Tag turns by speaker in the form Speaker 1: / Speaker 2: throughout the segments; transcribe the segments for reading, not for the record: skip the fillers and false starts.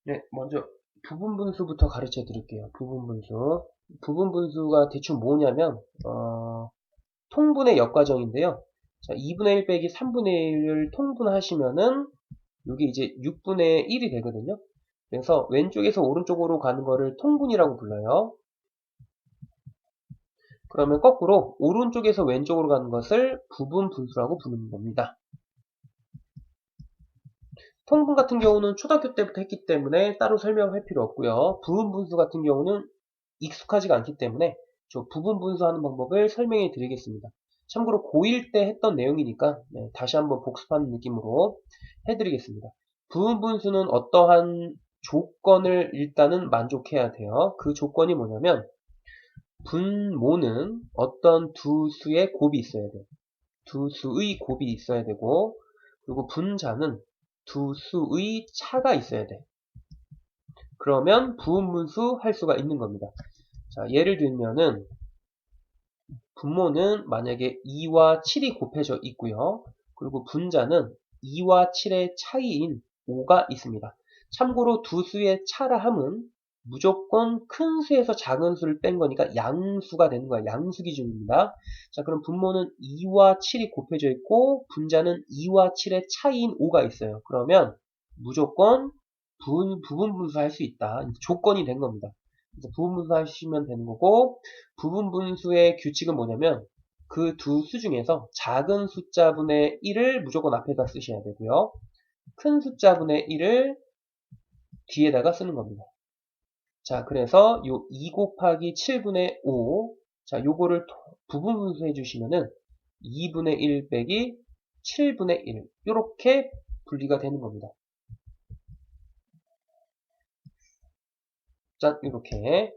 Speaker 1: 네, 먼저 부분분수부터 가르쳐 드릴게요. 부분분수. 부분분수가 대충 뭐냐면, 통분의 역과정인데요. 자, 2분의 1 빼기 3분의 1을 통분하시면은, 이게 이제 6분의 1이 되거든요. 그래서 왼쪽에서 오른쪽으로 가는 거를 통분이라고 불러요. 그러면 거꾸로 오른쪽에서 왼쪽으로 가는 것을 부분분수라고 부르는 겁니다. 통분 같은 경우는 초등학교 때부터 했기 때문에 따로 설명할 필요 없고요. 부분분수 같은 경우는 익숙하지가 않기 때문에 저 부분분수하는 방법을 설명해 드리겠습니다. 참고로 고1 때 했던 내용이니까 다시 한번 복습하는 느낌으로 해드리겠습니다. 부분분수는 어떠한 조건을 일단은 만족해야 돼요. 그 조건이 뭐냐면 분모는 어떤 두 수의 곱이 있어야 돼요. 두 수의 곱이 있어야 되고, 그리고 분자는 두 수의 차가 있어야 돼. 그러면 부분분수 할 수가 있는 겁니다. 자, 예를 들면은 분모는 만약에 2와 7이 곱해져 있고요. 그리고 분자는 2와 7의 차이인 5가 있습니다. 참고로 두 수의 차라 함은 무조건 큰 수에서 작은 수를 뺀 거니까 양수가 되는 거야. 양수 기준입니다. 자, 그럼 분모는 2와 7이 곱해져 있고 분자는 2와 7의 차이인 5가 있어요. 그러면 무조건 부분분수 할 수 있다. 조건이 된 겁니다. 부분분수 하시면 되는 거고, 부분분수의 규칙은 뭐냐면 그 두 수 중에서 작은 숫자분의 1을 무조건 앞에다 쓰셔야 되고요. 큰 숫자분의 1을 뒤에다가 쓰는 겁니다. 자, 그래서 요 2 곱하기 7분의 5, 자, 요거를 부분분수 해주시면은 2분의 1 빼기 7분의 1, 이렇게 분리가 되는 겁니다. 짠, 이렇게.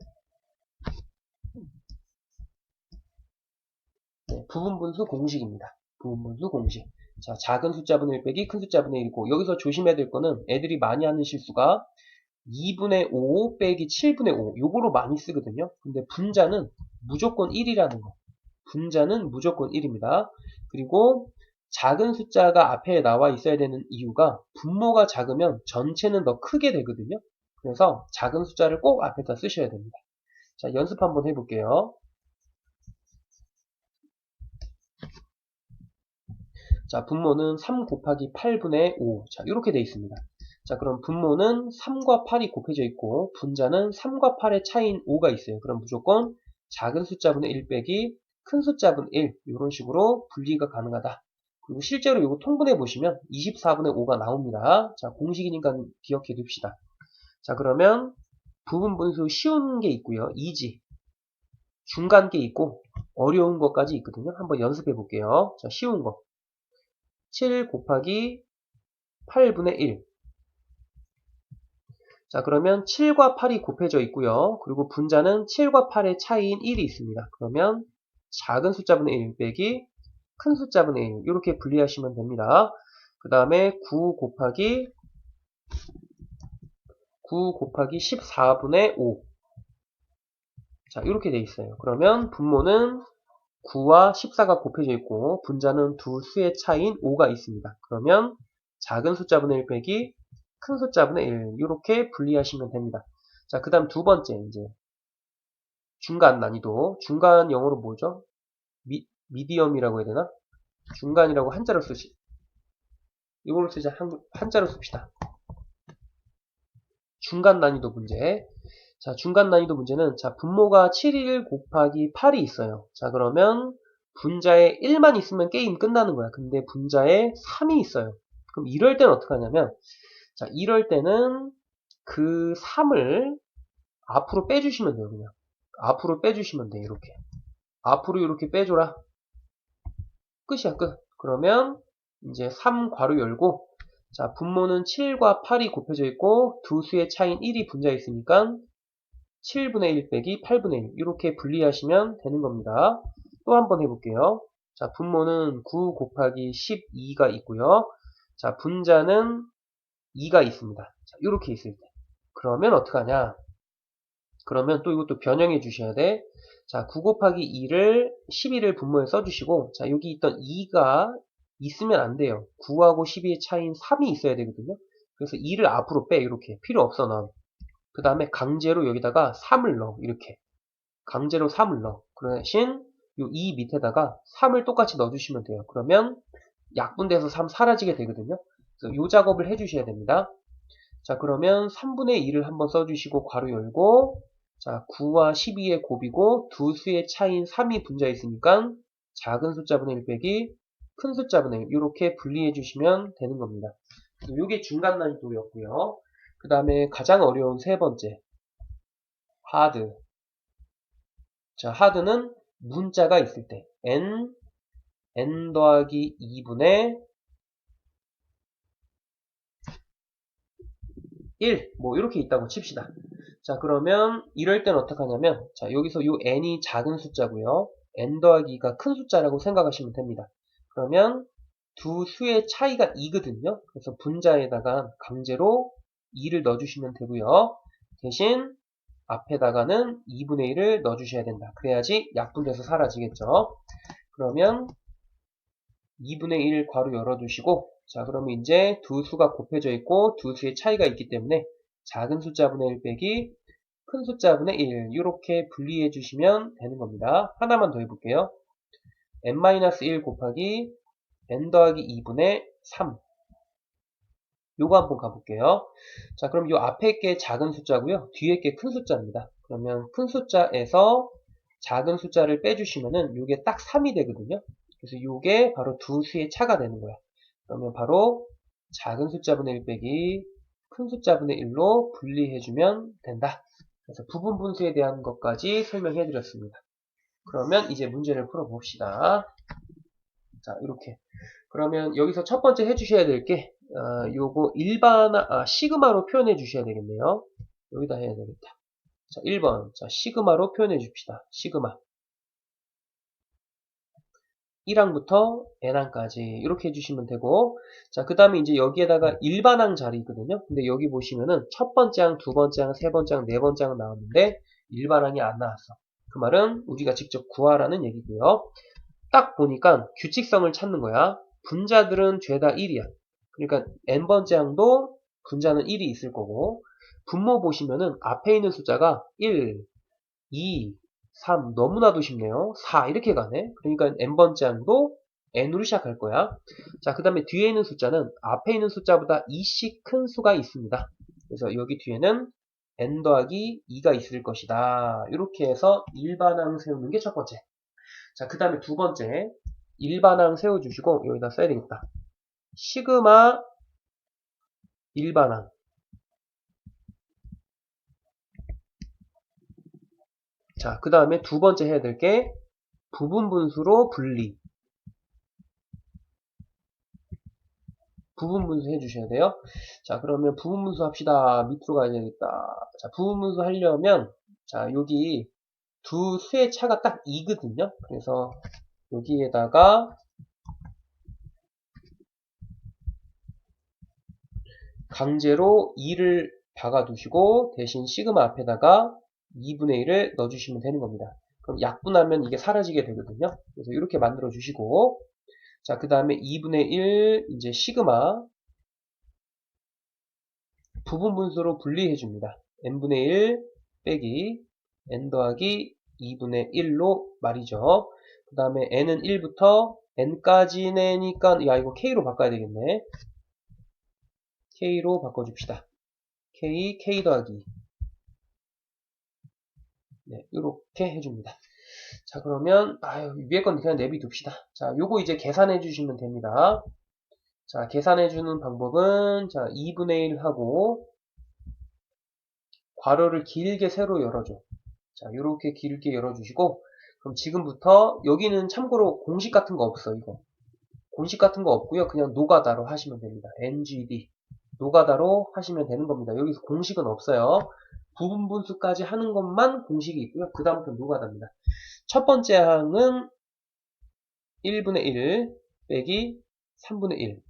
Speaker 1: 네, 부분분수 공식입니다. 부분분수 공식. 자, 작은 숫자분의 1 빼기 큰 숫자분의 1이고, 여기서 조심해야 될 거는 애들이 많이 하는 실수가 2분의 5 빼기 7분의 5, 요거로 많이 쓰거든요. 근데 분자는 무조건 1이라는 거. 분자는 무조건 1입니다. 그리고 작은 숫자가 앞에 나와 있어야 되는 이유가 분모가 작으면 전체는 더 크게 되거든요. 그래서 작은 숫자를 꼭 앞에다 쓰셔야 됩니다. 자, 연습 한번 해볼게요. 자, 분모는 3 곱하기 8분의 5. 자, 이렇게 돼 있습니다. 자, 그럼 분모는 3과 8이 곱해져 있고, 분자는 3과 8의 차이인 5가 있어요. 그럼 무조건 작은 숫자분의 1 빼기 큰 숫자분의 1. 이런 식으로 분리가 가능하다. 그리고 실제로 이거 통분해 보시면 24분의 5가 나옵니다. 자, 공식이니까 기억해 둡시다. 자, 그러면 부분분수 쉬운 게 있고요. 이지, 중간 게 있고, 어려운 것까지 있거든요. 한번 연습해 볼게요. 자, 쉬운 거. 7 곱하기 8분의 1. 자, 그러면 7과 8이 곱해져 있고요. 그리고 분자는 7과 8의 차이인 1이 있습니다. 그러면 작은 숫자분의 1 빼기 큰 숫자분의 1. 이렇게 분리하시면 됩니다. 그 다음에 9 곱하기 14분의 5. 자, 이렇게 돼 있어요. 그러면 분모는 9와 14가 곱해져 있고 분자는 두 수의 차이인 5가 있습니다. 그러면 작은 숫자분의 1 빼기 큰 숫자분의 1 이렇게 분리하시면 됩니다. 자, 그 다음 두 번째 이제 중간 난이도. 중간 영어로 뭐죠? 미디엄이라고 해야 되나? 중간이라고 한자로 이걸로 쓰자. 한자로 씁시다. 중간 난이도 문제. 자, 중간 난이도 문제는 자, 분모가 7일 곱하기 8이 있어요. 자, 그러면 분자에 1만 있으면 게임 끝나는 거야. 근데 분자에 3이 있어요. 그럼 이럴 때는 어떻게 하냐면 자, 이럴 때는 그 3을 앞으로 빼주시면 돼요. 그냥 앞으로 빼주시면 돼. 이렇게 앞으로 이렇게 빼줘라. 끝이야, 끝. 그러면 이제 3 괄호 열고 자, 분모는 7과 8이 곱해져 있고 두 수의 차이인 1이 분자에 있으니까 7분의 1 빼기 8분의 1 이렇게 분리하시면 되는 겁니다. 또 한번 해볼게요. 자, 분모는 9 곱하기 12가 있고요. 자, 분자는 2가 있습니다. 자, 이렇게 있을 때. 그러면 어떡하냐? 그러면 또 이것도 변형해 주셔야 돼. 자, 9 곱하기 2를 12를 분모에 써주시고 자, 여기 있던 2가 있으면 안 돼요. 9하고 12의 차이인 3이 있어야 되거든요. 그래서 2를 앞으로 빼. 이렇게. 필요 없어, 넌. 그 다음에 강제로 여기다가 3을 넣어. 이렇게. 강제로 3을 넣어. 그 대신 요 2 밑에다가 3을 똑같이 넣어주시면 돼요. 그러면 약분돼서 3 사라지게 되거든요. 그래서 요 작업을 해주셔야 됩니다. 자, 그러면 3분의 2를 한번 써주시고 괄호 열고, 자, 9와 12의 곱이고 두 수의 차이인 3이 분자에 있으니까 작은 숫자분의 1 빼기 큰 숫자분의 1 이렇게 분리해 주시면 되는 겁니다. 이게 중간 난이도였고요. 그 다음에 가장 어려운 세 번째 하드. 자, 하드는 문자가 있을 때 n 더하기 2분의 1, 뭐 이렇게 있다고 칩시다. 자, 그러면 이럴 땐 어떻게 하냐면, 자, 여기서 요 n이 작은 숫자고요. n 더하기 2가 큰 숫자라고 생각하시면 됩니다. 그러면 두 수의 차이가 2거든요. 그래서 분자에다가 강제로 2를 넣어주시면 되고요. 대신 앞에다가는 2분의 1을 넣어주셔야 된다. 그래야지 약분돼서 사라지겠죠. 그러면 2분의 1 괄호 열어두시고, 자, 그러면 이제 두 수가 곱해져 있고 두 수의 차이가 있기 때문에 작은 숫자분의 1 빼기 큰 숫자분의 1 이렇게 분리해 주시면 되는 겁니다. 하나만 더 해볼게요. n-1 곱하기 n 더하기 2분의 3 요거 한번 가볼게요. 자, 그럼 요 앞에 게 작은 숫자고요. 뒤에 게 큰 숫자입니다. 그러면 큰 숫자에서 작은 숫자를 빼주시면은 요게 딱 3이 되거든요. 그래서 요게 바로 두 수의 차가 되는 거야. 그러면 바로 작은 숫자분의 1 빼기 큰 숫자분의 1로 분리해주면 된다. 그래서 부분 분수에 대한 것까지 설명해 드렸습니다. 그러면 이제 문제를 풀어봅시다. 자, 이렇게. 그러면 여기서 첫 번째 해주셔야 될 게, 요거 시그마로 표현해 주셔야 되겠네요. 여기다 해야 되겠다. 자, 1번. 자, 시그마로 표현해 줍시다. 시그마. 1항부터 n항까지 이렇게 해주시면 되고, 자, 그 다음에 이제 여기에다가 일반항 자리거든요. 근데 여기 보시면은 첫 번째 항, 두 번째 항, 세 번째 항, 네 번째 항 나왔는데 일반항이 안 나왔어. 그 말은 우리가 직접 구하라는 얘기고요. 딱 보니까 규칙성을 찾는 거야. 분자들은 죄다 1이야. 그러니까 n번째 항도 분자는 1이 있을 거고, 분모 보시면은 앞에 있는 숫자가 1, 2, 3 너무나도 쉽네요. 4 이렇게 가네. 그러니까 n번째 항도 n으로 시작할 거야. 자, 그 다음에 뒤에 있는 숫자는 앞에 있는 숫자보다 2씩 큰 수가 있습니다. 그래서 여기 뒤에는 n 더하기 2가 있을 것이다. 이렇게 해서 일반항 세우는 게 첫 번째. 자, 그 다음에 두 번째 일반항 세워주시고 여기다 써야 되겠다. 시그마 일반항. 자, 그 다음에 두 번째 해야 될 게 부분 분수로 분리. 부분 분수 해주셔야 돼요. 자, 그러면 부분 분수 합시다. 밑으로 가야 되겠다. 자, 부분 분수 하려면, 자, 여기 두 수의 차가 딱 2거든요. 그래서 여기에다가 강제로 2를 박아두시고 대신 시그마 앞에다가 2분의 1을 넣어주시면 되는 겁니다. 그럼 약분하면 이게 사라지게 되거든요. 그래서 이렇게 만들어 주시고, 자, 그 다음에 2분의 1 이제 시그마 부분 분수로 분리해 줍니다. n분의 1 빼기 n 더하기 2분의 1로 말이죠. 그 다음에 n은 1부터 n까지 내니까 야 이거 k로 바꿔야 되겠네. k로 바꿔줍시다. k 더하기 네, 이렇게 해줍니다. 자, 그러면 위에 건 그냥 내비둡시다. 자, 요거 이제 계산해 주시면 됩니다. 자, 계산해 주는 방법은 자, 2분의 1 하고 괄호를 길게 세로 열어줘. 자, 요렇게 길게 열어주시고 그럼 지금부터 여기는 참고로 공식 같은 거 없어. 이거 공식 같은 거 없고요. 그냥 노가다로 하시면 됩니다. ngd 노가다로 하시면 되는 겁니다. 여기서 공식은 없어요. 부분 분수까지 하는 것만 공식이 있고요. 그 다음부터 노가다입니다. 첫 번째 항은 1분의 1 빼기 3분의 1.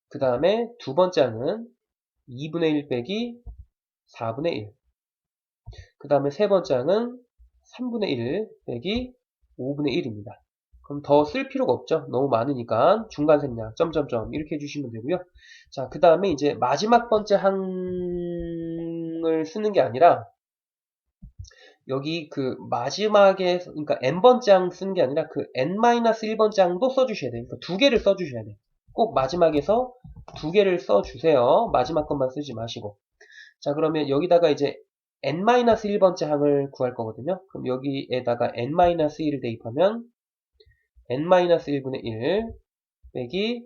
Speaker 1: 그 다음에 두 번째 항은 2분의 1 빼기 4분의 1. 그 다음에 세 번째 항은 3분의 1 빼기 5분의 1입니다. 그럼 더 쓸 필요가 없죠. 너무 많으니까 중간 생략 점점점 이렇게 해주시면 되고요. 자, 그 다음에 이제 마지막 번째 항을 쓰는 게 아니라 여기 그 마지막에 그러니까 n번째 항 쓰는 게 아니라 그 n-1번째 항도 써주셔야 돼요. 그러니까 두 개를 써주셔야 돼요. 꼭 마지막에서 두 개를 써주세요. 마지막 것만 쓰지 마시고. 자, 그러면 여기다가 이제 n-1번째 항을 구할 거거든요. 그럼 여기에다가 n-1을 대입하면 n-1분의 1 빼기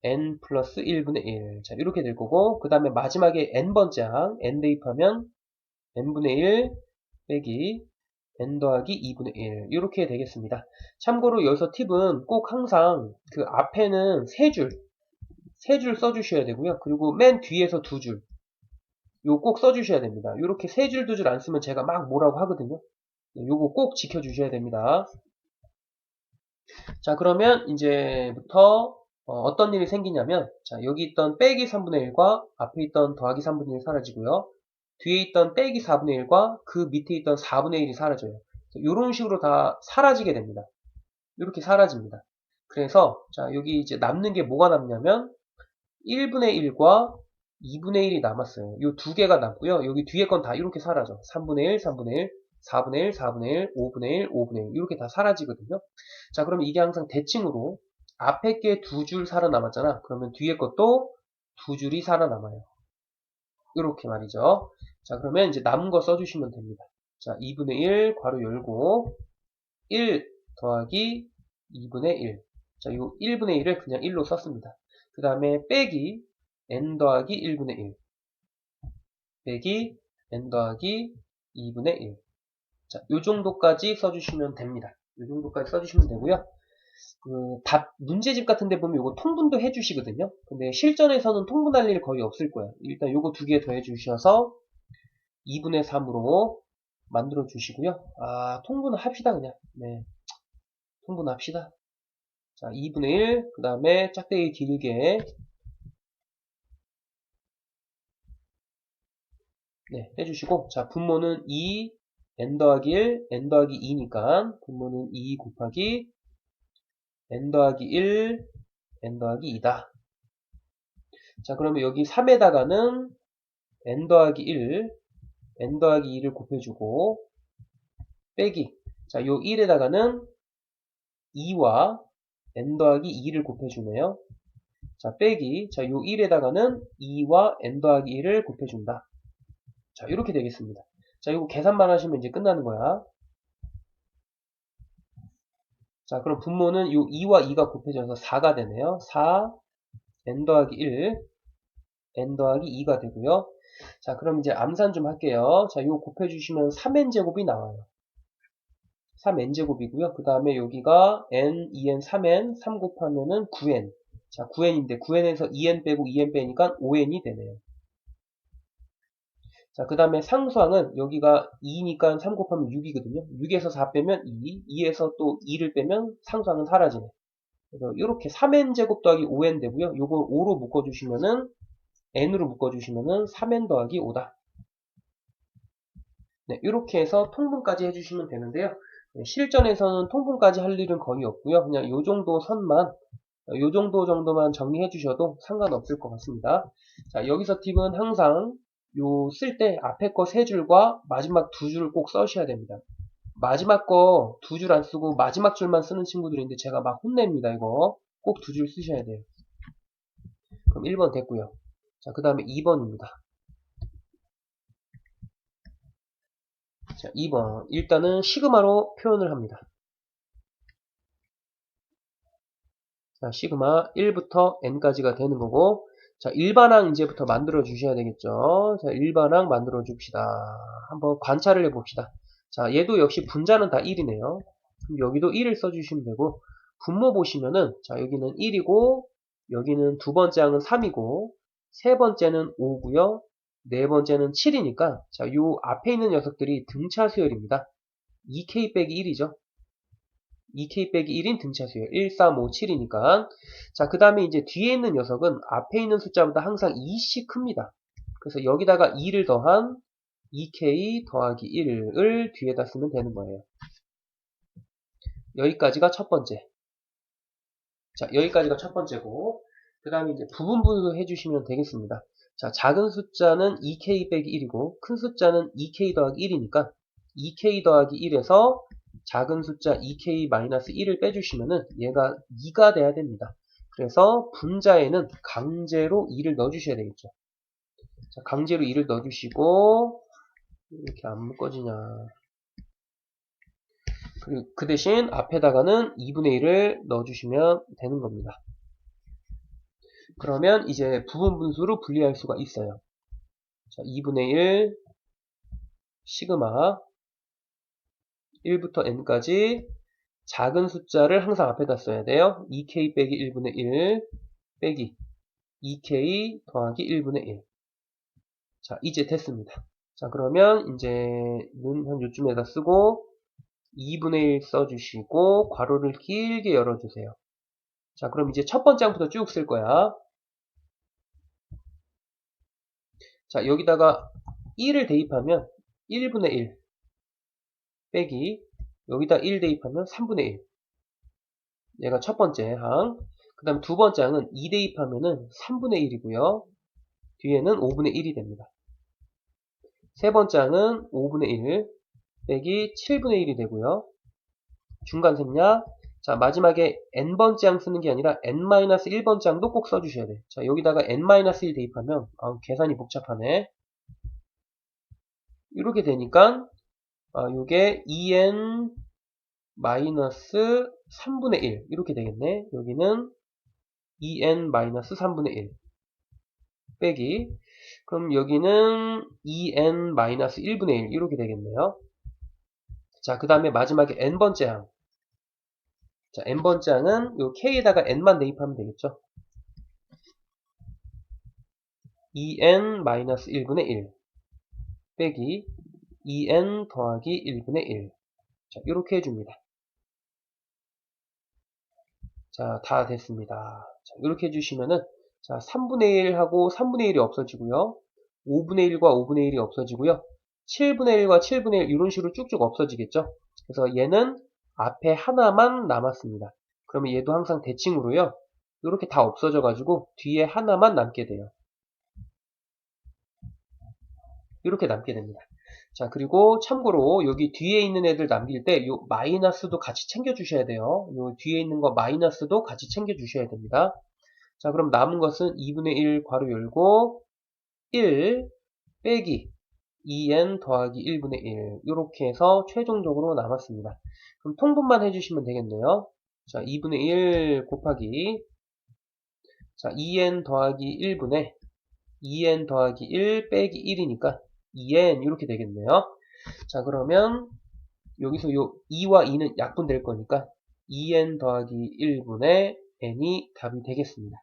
Speaker 1: n 플러스 1분의 1. 자, 이렇게 될 거고, 그 다음에 마지막에 n번째 항, n 대입하면 n분의 1 빼기 n 더하기 2분의 1. 이렇게 되겠습니다. 참고로 여기서 팁은 꼭 항상 그 앞에는 세 줄 써주셔야 되고요. 그리고 맨 뒤에서 두 줄. 요거 꼭 써주셔야 됩니다. 이렇게 세 줄, 두 줄 안 쓰면 제가 막 뭐라고 하거든요. 요거 꼭 지켜주셔야 됩니다. 자, 그러면 이제부터 어떤 일이 생기냐면, 자, 여기 있던 빼기 3분의 1과 앞에 있던 더하기 3분의 1 사라지고요. 뒤에 있던 빼기 4분의 1과 그 밑에 있던 4분의 1이 사라져요. 이런 식으로 다 사라지게 됩니다. 이렇게 사라집니다. 그래서 자, 여기 이제 남는 게 뭐가 남냐면 1분의 1과 2분의 1이 남았어요. 이 두 개가 남고요. 여기 뒤에 건 다 이렇게 사라져. 3분의 1, 3분의 1, 4분의 1, 4분의 1, 5분의 1, 5분의 1 이렇게 다 사라지거든요. 자, 그러면 이게 항상 대칭으로 앞에 게 두 줄 살아남았잖아. 그러면 뒤에 것도 두 줄이 살아남아요. 이렇게 말이죠. 자, 그러면 이제 남은 거 써주시면 됩니다. 자, 2분의 1 괄호 열고 1 더하기 2분의 1. 자, 요 1분의 1을 그냥 1로 썼습니다. 그 다음에 빼기 n 더하기 1분의 1 빼기 n 더하기 2분의 1. 자, 요 정도까지 써주시면 됩니다. 요 정도까지 써주시면 되고요. 그 문제집 같은 데 보면 요거 통분도 해주시거든요. 근데 실전에서는 통분할 일 거의 없을 거예요. 일단 요거 두 개 더 해주셔서 2분의 3으로 만들어 주시고요. 아, 통분을 합시다, 그냥. 네. 통분합시다. 자, 2분의 1, 그 다음에 짝대기 길게. 네, 해주시고. 자, 분모는 2, n 더하기 1, n 더하기 2니까, 분모는 2 곱하기 n 더하기 1, n 더하기 2다. 자, 그러면 여기 3에다가는 n 더하기 1, n 더하기 2를 곱해주고, 빼기. 자, 요 1에다가는 2와 n 더하기 2를 곱해주네요. 자, 빼기. 자, 요 1에다가는 2와 n 더하기 1을 곱해준다. 자, 이렇게 되겠습니다. 자, 이거 계산만 하시면 이제 끝나는 거야. 자, 그럼 분모는 요 2와 2가 곱해져서 4가 되네요. 4, n 더하기 1, n 더하기 2가 되고요. 자, 그럼 이제 암산 좀 할게요. 자, 요 곱해주시면 3n제곱이 나와요. 3n제곱이고요. 그 다음에 여기가 n, 2n, 3n, 3 곱하면은 9n. 자, 9n인데 9n에서 2n 빼고 2n 빼니까 5n이 되네요. 자, 그 다음에 상수항은 여기가 2니까 3 곱하면 6이거든요. 6에서 4 빼면 2, 2에서 또 2를 빼면 상수항은 사라지네. 그래서 이렇게 3n제곱 더하기 5n 되고요. 요거 5로 묶어주시면은 n으로 묶어주시면은 3n 더하기 5다. 네, 이렇게 해서 통분까지 해주시면 되는데요. 네, 실전에서는 통분까지 할 일은 거의 없고요. 그냥 요 정도 선만, 요 정도 정도만 정리해 주셔도 상관없을 것 같습니다. 자, 여기서 팁은 항상 요 쓸 때 앞에 거 세 줄과 마지막 두 줄 꼭 써셔야 됩니다. 마지막 거 두 줄 안 쓰고 마지막 줄만 쓰는 친구들인데 제가 막 혼냅니다. 이거 꼭 두 줄 쓰셔야 돼요. 그럼 1번 됐고요. 자, 그 다음에 2번입니다. 자, 2번. 일단은 시그마로 표현을 합니다. 자, 시그마 1부터 n까지가 되는 거고, 자, 일반항 이제부터 만들어 주셔야 되겠죠. 자, 일반항 만들어 줍시다. 한번 관찰을 해봅시다. 자, 얘도 역시 분자는 다 1이네요. 그럼 여기도 1을 써주시면 되고, 분모 보시면은, 자, 여기는 1이고, 여기는 두 번째 항은 3이고, 세 번째는 5고요, 네 번째는 7이니까, 자, 요 앞에 있는 녀석들이 등차 수열입니다. 2k 빼기 1이죠. 2k 빼기 1인 등차 수열 1, 3, 5, 7이니까. 자, 그 다음에 이제 뒤에 있는 녀석은 앞에 있는 숫자보다 항상 2씩 큽니다. 그래서 여기다가 2를 더한 2k 더하기 1을 뒤에다 쓰면 되는 거예요. 여기까지가 첫 번째. 자, 여기까지가 첫 번째고, 그 다음에 이제 부분분수 해주시면 되겠습니다. 자, 작은 숫자는 2k 빼기 1이고, 큰 숫자는 2k 더하기 1이니까, 2k 더하기 1에서 작은 숫자 2k-1을 빼주시면은 얘가 2가 돼야 됩니다. 그래서 분자에는 강제로 2를 넣어주셔야 되겠죠. 자, 강제로 2를 넣어주시고, 이렇게 안 묶어지냐. 그리고 그 대신 앞에다가는 2분의 1을 넣어주시면 되는 겁니다. 그러면 이제 부분 분수로 분리할 수가 있어요. 자, 2분의 1 시그마 1부터 n까지 작은 숫자를 항상 앞에다 써야 돼요. 2k 빼기 1분의 1 빼기 2k 더하기 1분의 1. 자, 이제 됐습니다. 자, 그러면 이제는 한 요쯤에다 쓰고 2분의 1 써주시고 괄호를 길게 열어주세요. 자, 그럼 이제 첫 번째 항부터 쭉 쓸 거야. 자, 여기다가 1을 대입하면 1분의 1 빼기 여기다 1 대입하면 3분의 1. 얘가 첫 번째 항. 그 다음 두 번째 항은 2 대입하면은 3분의 1이고요. 뒤에는 5분의 1이 됩니다. 세 번째 항은 5분의 1 빼기 7분의 1이 되고요. 중간 생략. 자, 마지막에 n번째 항 쓰는 게 아니라 n-1번째 항도 꼭 써주셔야 돼. 자, 여기다가 n-1 대입하면 계산이 복잡하네. 이렇게 되니까 요게 2n-3분의 1 이렇게 되겠네. 여기는 2n-3분의 1 빼기 그럼 여기는 2n-1분의 1 이렇게 되겠네요. 자, 그 다음에 마지막에 n번째 항. 자, n번째 항은 요 k에다가 n만 대입하면 되겠죠. 2n-1분의 1 빼기 2n 더하기 1분의 1. 자, 이렇게 해줍니다. 자, 다 됐습니다. 자, 이렇게 해주시면은, 자, 3분의 1하고 3분의 1이 없어지고요. 5분의 1과 5분의 1이 없어지고요. 7분의 1과 7분의 1 이런 식으로 쭉쭉 없어지겠죠. 그래서 얘는 앞에 하나만 남았습니다. 그러면 얘도 항상 대칭으로요. 이렇게 다 없어져가지고 뒤에 하나만 남게 돼요. 이렇게 남게 됩니다. 자, 그리고 참고로 여기 뒤에 있는 애들 남길 때 요 마이너스도 같이 챙겨 주셔야 돼요. 요 뒤에 있는 거 마이너스도 같이 챙겨 주셔야 됩니다. 자, 그럼 남은 것은 2분의 1 괄호 열고 1 빼기 2n 더하기 1분의 1 이렇게 해서 최종적으로 남았습니다. 그럼 통분만 해주시면 되겠네요. 자, 2분의 1 곱하기 자 2n 더하기 1분의 2n 더하기 1 빼기 1이니까 2n 이렇게 되겠네요. 자, 그러면 여기서 요 2와 2는 약분될 거니까 2n 더하기 1분의 n이 답이 되겠습니다.